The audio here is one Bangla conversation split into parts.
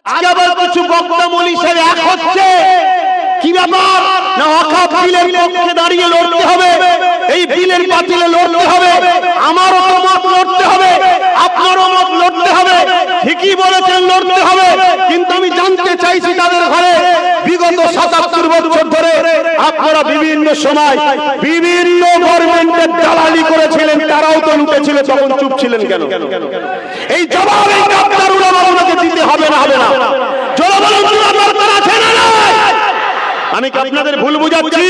আজকে আবার কিছু বক্তা মনীষীর এক হচ্ছে কি ব্যাপার না ওয়াকফ বিলের পক্ষে দাঁড়িয়ে লড়তে হবে, এই বিলের বাতিলে লড়তে হবে, আমারও তো মত লড়তে হবে, আপনারও মত লড়তে হবে। ঠিকই বলেছেন লড়তে হবে, কিন্তু আমি জানতে চাইছি তাদের ঘরে বিগত ৭৭ বছর ধরে আপনারা বিভিন্ন সময় বিভিন্ন গভর্নমেন্টের দালালি করেছিলেন, তারাও তো লুটেছিল, তখন চুপ ছিলেন কেন? এই জবাব এই ডাক্তার উলামাকে দিতে হবে না হবে না? দরকার আছে না নাই? আমি কি আপনাদের ভুল বুঝাচ্ছি?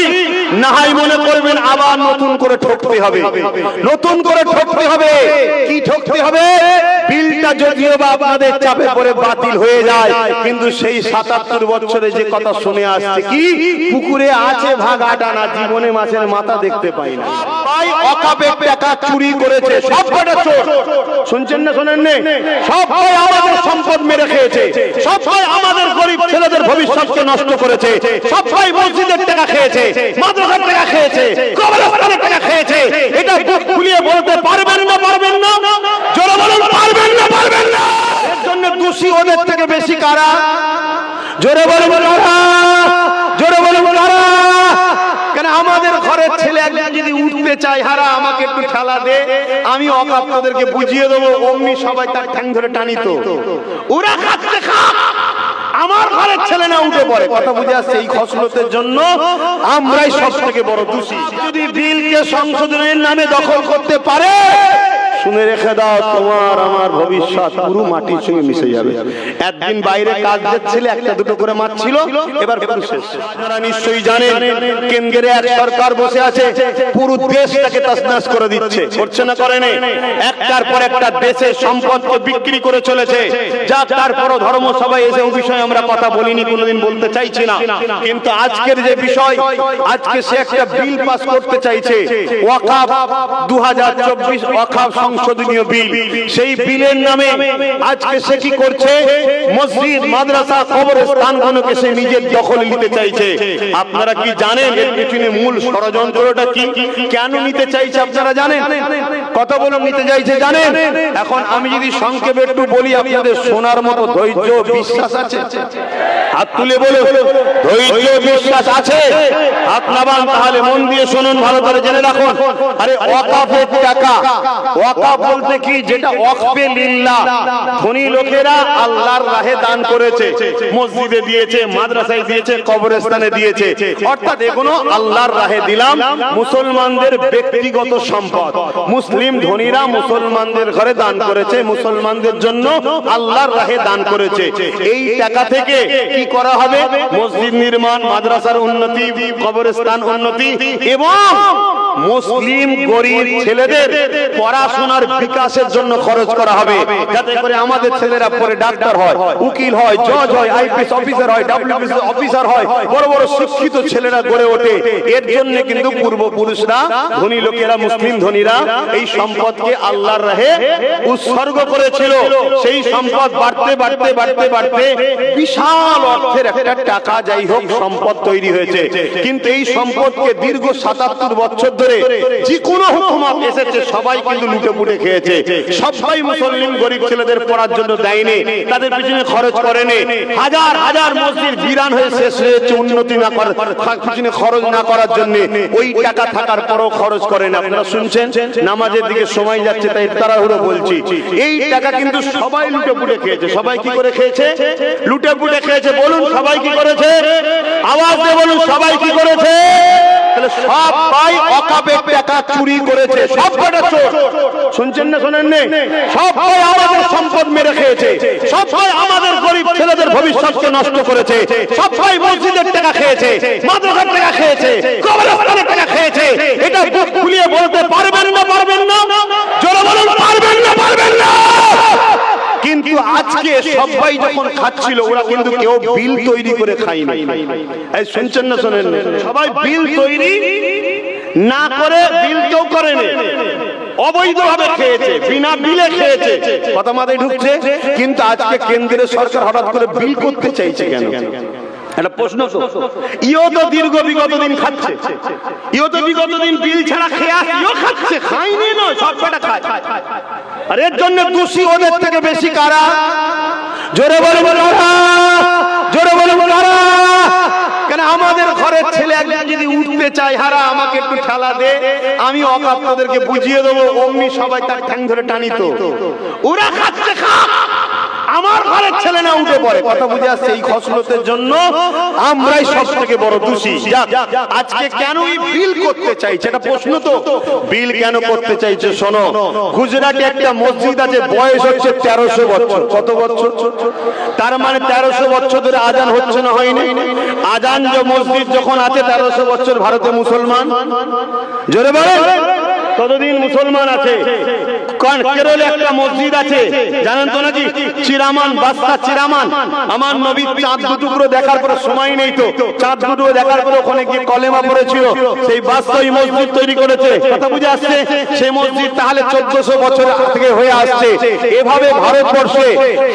না হয় মনে করবেন আবার নতুন করে ঠকতে হবে, নতুন করে ঠকতে হবে। কি ঠকতে হবে? বিলটা যদিও বা আপনাদের চাপে পড়ে বাতিল হয়ে যায়, কিন্তু সেই ৭৭ বছরে যে কথা শুনে আসছে কি পুকুরে আছে ভাগ আটানা, জীবনে মাছের মাথা দেখতে পাই না। ভাই ওয়াকফের টাকা চুরি করেছে, সব কটা চোর। শুনছেন না শোনেন না? সব ভাই আমাদের সম্পদ মেরে খেয়েছে, সব ভাই আমাদের গরিব ছেলেদের ভবিষ্যৎকে নষ্ট করেছে, সব ভাই মসজিদের টাকা খেয়েছে, মাদ্রাসার টাকা খেয়েছে, কবরস্থানের টাকা খেয়েছে। এটা বুক খুলিয়ে বলতে পারবেন না পারবেন না? জোরে বলুন পারবেন না পারবেন না? এর জন্য দোষী ওদের থেকে বেশি কারা? জোরে বলুন কারা? জোরে বলুন কারা? কেন আমাদের ঘরের ছেলে একজন যদি উঠতে চায়, হারা আমাকে একটু ঠেলা দে, আমি ওয়াকফ তোদেরকে বুঝিয়ে দেবো, অমনি সবাই তার ঠ্যাং ধরে টানিত। ওরা খাচ্ছে খাক, আমার ঘরের ছেলে না উঠে পড়ে। কথা বুঝে আসছে? এই খসলতের জন্য আমরাই সব থেকে বড় দোষী। যদি বিলকে সংশোধনের নামে দখল করতে পারে, শুনে রেখে দাও, তোমার আমার ভবিষ্যৎ পুরো মাটির সঙ্গে মিশে যাবে। একদিন বাইরে কাজ যাচ্ছিল, একটা দুটো করে মাছ ছিল, এবার শেষ। আপনারা নিশ্চয়ই জানেন কেন্দ্রে এক সরকার বসে আছে, পুরো দেশটাকে তছনছ করে দিচ্ছে, করছে না করে না? একটার পর একটা দেশের সম্পদকে বিক্রি করে চলেছে। যা তারপরও ধর্মসভায় এসে ওই বিষয়ে আমরা কথা বলিনি, কোনোদিন বলতে চাইছি না। কিন্তু আজকের যে বিষয়, আজকে সে একটা বিল পাস করতে চাইছে, ওয়াকফ 2024 ওয়াকফ সংশোধনীয় বিল। সেই বিলের নামে আজকে সে কি করছে? মসজিদ, মাদ্রাসা, কবরস্থানগুলোকে সে নিজের দখলে নিতে চাইছে। আপনারা কি জানেন এর পিছনে মূল ষড়যন্ত্রটা কি? কেন নিতে চাইছে আপনারা জানেন? কত বলে নিতে চাইছে জানেন? এখন আমি যদি সংক্ষেপে একটু বলি, আপনাদের শোনার মতো ধৈর্য বিশ্বাস আছে? হাত তুলে বলে ধৈর্য বিশ্বাস আছে? হাত নামান, তাহলে মন দিয়ে শুনুন, ভালো করে জেনে রাখুন। আরে ওয়াকফের টাকা, ওয়াকফ বলতে কি? যেটা ওয়াকফে লিল্লাহ, ধনী লোকেরা আল্লাহর রাহে দান করেছে, মসজিদে দিয়েছে, মাদ্রাসায় দিয়েছে, কবরস্থানে দিয়েছে, অর্থাৎ এগুলো আল্লাহর রাহে দিলাম। মুসলমানদের ব্যক্তিগত সম্পদ, মুসলিম ধনীরা মুসলমানদের ঘরে দান করেছে, মুসলমানদের জন্য আল্লাহর রাহে দান করেছে। এই টাকা থেকে কি করা হবে? মসজিদ নির্মাণ, মাদ্রাসার উন্নতি, কবরস্থান উন্নতি এবং মুসলিম গরিব ছেলেদের পড়াশোনার বিকাশের জন্য খরচ করা হবে, যাতে করে আমাদের ছেলেরা পরে ডাক্তার হয়, উকিল হয়, জজ হয়, আইপিএস অফিসার হয়, ডব্লিউবিসি অফিসার হয়, বড় বড় শিক্ষিত ছেলেরা গড়ে ওঠে। এর জন্য কিন্তু পূর্বপুরুষরা, ধনী লোকেরা, মুসলিম ধনীরা এই সম্পদকে আল্লাহর রাহে উৎসর্গ করেছিল। সেই সম্পদ বাড়তে বাড়তে বাড়তে বাড়তে বিশাল অর্থের একটা টাকা, যাই হোক, সম্পদ তৈরি হয়েছে। কিন্তু এই সম্পদকে দীর্ঘ ৭৭ বছর ধরে যে কোনো হুকুমত এসেছে, সবাই কিন্তু লুটে পুটে খেয়েছে। সবাই মুসলিম গরিব ছেলেদের পড়ার জন্য দেয়নি, তাদের পিছনে খরচ করেনি। হাজার হাজার মসজিদ বিরান হয়ে শেষ হয়েছে, উন্নতি না করার পিছনে খরচ না করার জন্য। ওই টাকা থাকার পরও খরচ করেন। আপনারা শুনছেন নামাজের দিকে সময় যাচ্ছে, তাই তাড়াহুড়ো বলছি। এই টাকা কিন্তু সবাই লুটে পুটে খেয়েছে। সবাই কি করে খেয়েছে? লুটে পুটে খেয়েছে। বলুন সবাই কি করেছে? আওয়াজ দিয়ে বলুন সবাই কি করেছে? তাহলে সব ভাই ওয়াকফের টাকা চুরি করেছে, সব কটা চোর। শুনছেন না শোনেন না? সব ভাই আমাদের সম্পদ মেরে খেয়েছে, সব ভাই আমাদের গরিব ছেলেদের ভবিষ্যৎকে নষ্ট করেছে, সব ভাই মসজিদের টাকা খেয়েছে, মাদ্রাসার টাকা খেয়েছে, কবরস্থানের টাকা খেয়েছে। এটা বুক খুলিয়ে বলতে পারবেন না পারবেন না? জোরে বলুন পারবেন না পারবেন না? কিন্তু আজকে সবাই যখন খাচ্ছিল, ওরা কিন্তু কেউ বিল তৈরি করে খায়নি। এই শুনছেন না শোনেন? সবাই বিল তৈরি না করে, বিল কেউ করেনি, অবৈধভাবে খেয়েছে, বিনা বিলে খেয়েছে। কথা মাথায় ঢুকছে? কিন্তু আজকে কেন্দ্রের সরকার হঠাৎ করে বিল করতে চাইছে কেন? একটা প্রশ্ন তো। ইও তো দীর্ঘ বিগত দিন খাচ্ছে, ইও তো বিগত দিন বিল ছাড়া খেয়ে ইও খাচ্ছে, খায়নি নয়, সব কটা খায়। আর এর জন্য দোষী ওদের থেকে বেশি কারা? জোরে বলুন কারা? উঠতে চাই, হারা আমাকে একটু ঠেলা দে, আমি অকাপ তোদেরকে বুঝিয়ে দেবো, অমনি সবাই তার ঠ্যাং ধরে টানিত। ওরা খাচ্ছে খাক, আমার ঘরের ছেলে না উঠে পড়ে। কথা বুঝে আসছে? এই খসলতের জন্য আমরাই সব থেকে বড় দোষী। আজকে কেন এই বিল করতে চাইছে, এটা প্রশ্ন তো। বিল কেন করতে চাইছে শোনো। গুজরাটে একটা মসজিদ আছে, বয়স হচ্ছে 1300 বছর। কত বছর? তার মানে 1300 বছর ধরে আজান হচ্ছে না, হয়নি? আজান যে মসজিদ যখন আছে 1300 বছর, ভারতে মুসলমান জোরে বলে কতদিন মুসলমান আছে? কেরলে একটা মসজিদ আছে, জানেন তো নাকি? চিরামান, বাদশা চিরামান। আমার নবী চাঁদ দুটুকরো দেখার পরে, সময় নেই তো, চাঁদ দুটুকরো দেখার পরে ওখানে গিয়ে কলেমা পড়েছিল। সেই বাদশা ওই মসজিদ তৈরি করেছে। কথা বুঝে আসছে? সেই মসজিদ তাহলে 1400 বছর থেকে হয়ে আসছে। এভাবে ভারতবর্ষে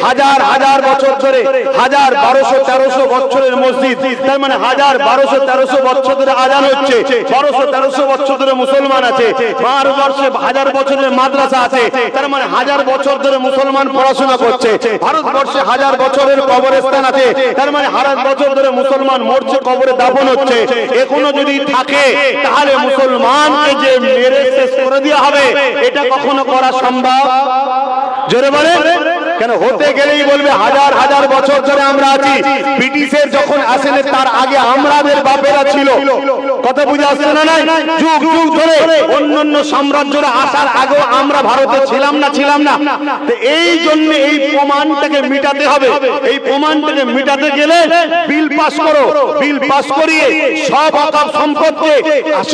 হাজার হাজার বছর ধরে, 1200-1300 বছরের মসজিদ, তার মানে 1200-1300 বছর ধরে আজান হচ্ছে। 1200-1300 বছর ধরে মুসলমান আছে। ভারতবর্ষে 1000 বছরের মাদ্রাসা আছে, তার মানে 1000 বছর ধরে মুসলমান পড়াশোনা করছে। ভারতবর্ষে 1000 বছরের কবরস্থান আছে, তার মানে 1000 বছর ধরে মুসলমান মরছে, কবরে দাফন হচ্ছে। এখনো যদি থাকে তাহলে মুসলমানকে যে মেরে শেষ করে দেওয়া হবে, এটা কখনো করা সম্ভব? জোরে বলে কেন? হতে গেলেই বলবে হাজার হাজার বছর ধরে আমরা আছি। ব্রিটিশের যখন আসেনি তার আগে আমাদের বাপেরা ছিল। কথা বুঝে আসছে না? নাই যুগ যুগ ধরে অন্যান্য সাম্রাজ্যরা আসার আগেও আমরা ভারতে ছিলাম না। তো এই জন্য এই প্রমাণটাকে মিটাতে হবে। এই প্রমাণটাকে মিটাতে গেলে বিল পাস করো। বিল পাস করিয়ে সব অকাপ সম্পদকে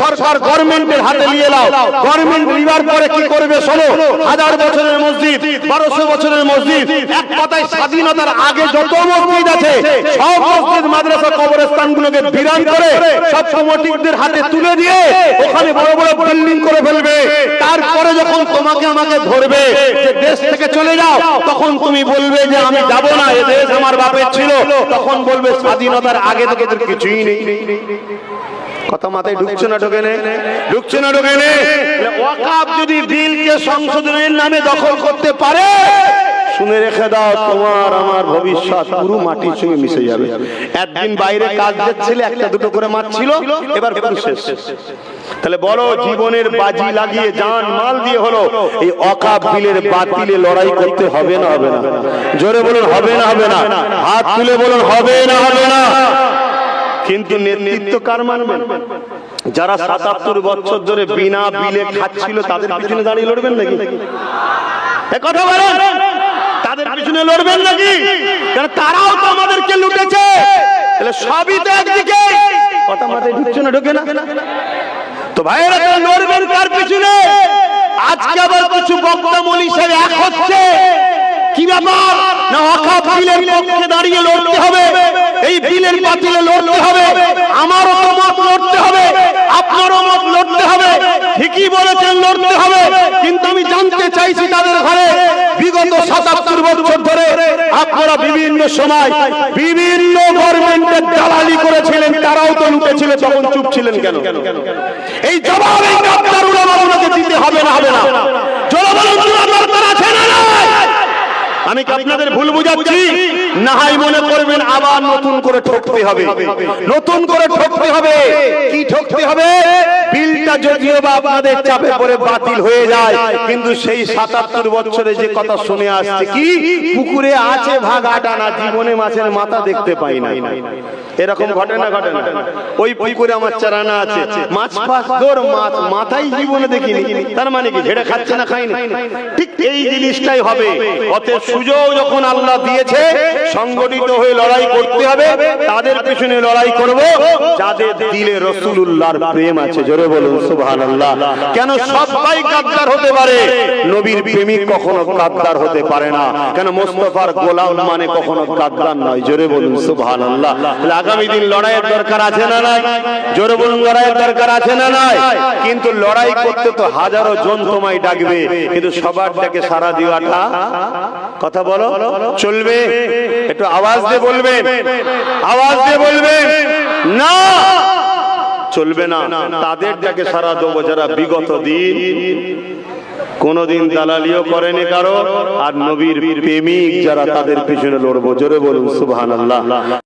সরকার গভর্নমেন্টের হাতে নিয়ে নাও। গভর্নমেন্ট নিবার পরে কি করবে শোনো। 1000 বছরের মসজিদ, 1200 বছরের মসজিদ, এক কথায় স্বাধীনতার আগে যত মসজিদ আছে সব মসজিদ, মাদ্রাসা, কবরস্থানগুলোকে বিরান করে সব কমিটিদের হাতে তুলে দিয়ে ওখানে বড় বড় বিল্ডিং করে ফেলবে। তারপরে যখন তোমাকে আমাকে ধরবে যে দেশ থেকে চলে যাও, তখন তুমি বলবে যে আমি যাব না, এ দেশ আমার বাপের ছিল। তখন বলবে স্বাধীনতার আগে থেকে তোর কিছুই নেই। কথা মাথায় ঢুকছে না? ঢোকে না? ওয়াকাফ যদি বিলকে সংশোধনের নামে দখল করতে পারে, শুনে রেখে দাও, তোমার আমার ভবিষ্যৎ পুরো মাটির সঙ্গে মিশে যাবে। একদিন বাইরে কাজ যাচ্ছিলে, একটা দুটো করে মাছ ছিল, এবার পুরো শেষ। তাহলে বলো, জীবনের বাজি লাগিয়ে জান মাল দিয়ে হলো এই ওয়াকাফ বিলের বাতিলে লড়াই করতে হবে না? হবে না? জোরে বলুন, হবে না? হাত তুলে বলুন, হবে না? কিন্তু নেতৃত্ব কার মানবেন? যারা 77 বছর ধরে বিনা বিলে খাচ্ছিল, তাদের পিছনে দাঁড়িয়ে লড়বেন নাকি? কথা বলেন, তাদের পিছনে লড়বেন নাকি? কারণ তারাও তো আমাদেরকে লুটেছে। তাহলে সবই তো একদিকে। কথা মাথায় ঢুকছে না? ঢোকে না? তো ভাইয়েরা, লড়বেন কার পিছনে? আজকে আবার কিছু বক্তা মৌলী সাহেব এক হচ্ছে। কি ব্যাপার? না ওয়াকাফ বিলের পক্ষে দাঁড়িয়ে লড়তে হবে, এই বিলের বাতিলে লড়তে হবে, আমারও তো মত লড়তে হবে, আপনারও মত লড়তে হবে। ঠিকই বলেছেন, লড়তে হবে। কিন্তু আমি জানতে চাইছি তাদের ঘরে বিগত 77 বছর ধরে আপনারা বিভিন্ন সময় বিভিন্ন গভর্নমেন্টের দালালি করেছিলেন, তারাও তো লুটেছিল, তখন চুপ ছিলেন কেন? এই জবাব এই আপনার উলামাকে দিতে হবে না? দরকার আছে না? আমি কি আপনাদের ভুল বুঝাচ্ছি? না হয় মনে করবেন আবার নতুন করে ঠকতে হবে। নতুন করে ঠকতে হবে। কি ঠকতে হবে? বিলটা যদিও বা আপনাদের চাপে পড়ে বাতিল হয়ে যায়, কিন্তু সেই 77 বছরে যে কথা শুনে আসছে, কি পুকুরে আছে ভাগ আটা না, জীবনে মাছের মাথা দেখতে পাই না। এরকম ঘটে না? ওই পুকুরে আমার চারানা আছে, মাছ পাঁচ দৌড়, মাছ মাথায় জীবনে দেখিনি। তার মানে কি ঝেড়ে খাচ্ছে না, খাইনি? ঠিক এই জিনিসটাই হবে। অতএব সুযোগ যখন আল্লাহ দিয়েছে, সংগঠিত হয়ে লড়াই করতে হবে। তাদের পিছনে লড়াই করব যাদের দিলে রাসূলুল্লাহর প্রেম আছে। জোরে বলুন সুবহানাল্লাহ। কেন সবাই গাদ্দার হতে পারে, নবীর প্রেমিক কখনো গাদ্দার হতে পারে না। কেন মুস্তাফার গোলাম মানে কখনো গাদ্দার নয়। জোরে বলুন সুবহানাল্লাহ। আগামী দিন লড়াইয়ের দরকার আছে না নাই? জোরে বলুন, লড়াইয়ের দরকার আছে না নাই? কিন্তু লড়াই করতে তো হাজারো জন তোমায় ডাকবে, কিন্তু সবার ডাকে সাড়া দেওয়াটা, কথা বলো, চলবে? একটু আওয়াজ দিয়ে বলবেন, আওয়াজ দিয়ে বলবেন না, চলবে না। তাদের ডাকে সাড়া দেবো যারা বিগত দিন কোনদিন দালালিও করেনি কারো, আর নবীর প্রেমিক যারা, তাদের পিছনে লড়বো। জোরে বলুন সুবহানাল্লাহ।